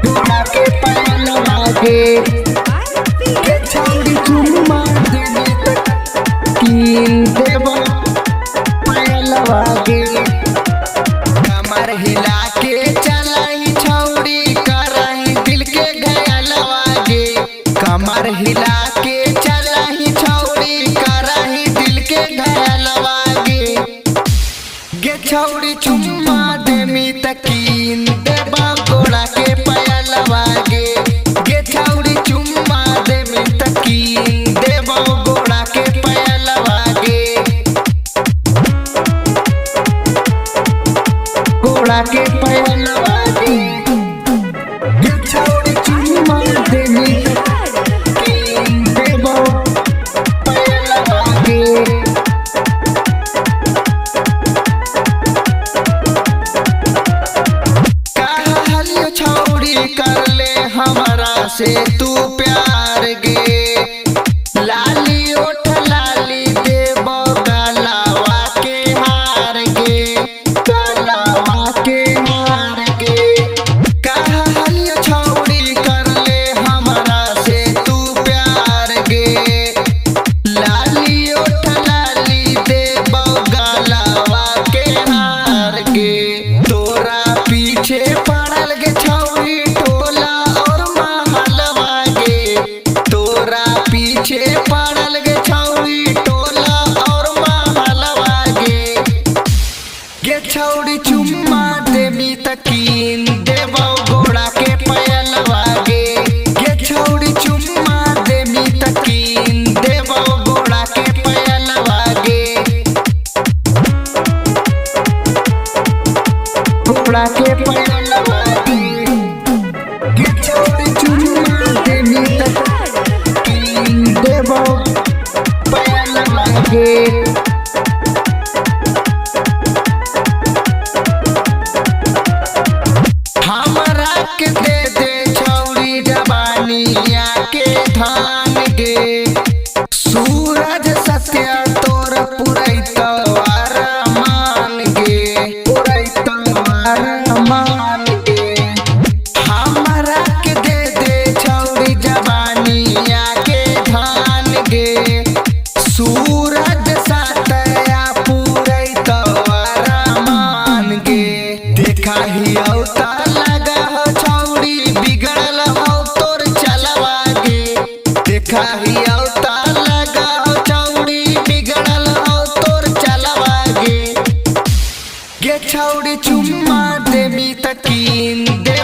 घोड़ा के पायलवा गे गे छौड़ी चुम्मा देबी त कीन देबो पायलवा गे। कमर हिला के चलाई छौड़ी करही दिल के घायलवा गे। कमर हिला के चलाई छौड़ी करही दिल के घायलवा गे। गे छौड़ी चुम्मा देमी त कीन देबो घोड़ा के पायलवा गे। गे छौड़ी चुम्मा देमी त कीन देबो घोड़ा के पायलवा गे। घोड़ा के पायलवा गे गे छौड़ी चुम्मा देमी त कीन देबो पायलवा गे। कहलियो छौड़ी कर ले हमरा से तू प्यार गे। लाली ओठ लाली देबो गलावा के हार गे। गलावा के हार गे। कहलियो छौड़ी कर ले हमरा से तू प्यार गे। लाली ओठ लाली देबो गलावा के हार गे। तोरा पीछे पड़ल गे छौड़ी टोला और महलवा गे। तोरा पीछे पड़ल गे छौड़ी टोला और महलवा गे। गे छौड़ी चुम्मा देबी त कीन देबो घोड़ा के पायलवा गे। गे छौड़ी चुम्मा देबी त कीन देबो घोड़ा के पायलवा गे। घोड़ा के पायलवा गे गे छौड़ी चुम्मा देबी त कीन देबो पायलवा गे। हमरा के दे दे छौड़ी जवानिया के धान गे। सूरज सत्य तोर पुरैतो अरमान गे। पुरैतो अरमान गे। हमरा के दे दे छौड़ी जवानिया के धान गे। सूरज सत्य पुरैतो अरमान गे। देखा ही औता लगा हो छौड़ी बिगड़ल हो तोर चलवा गे। देखा ही औता लगा हो छौड़ी बिगड़ल हो तोर चलवा गे। गे छौड़ी चुम्मा देबी त कीन दे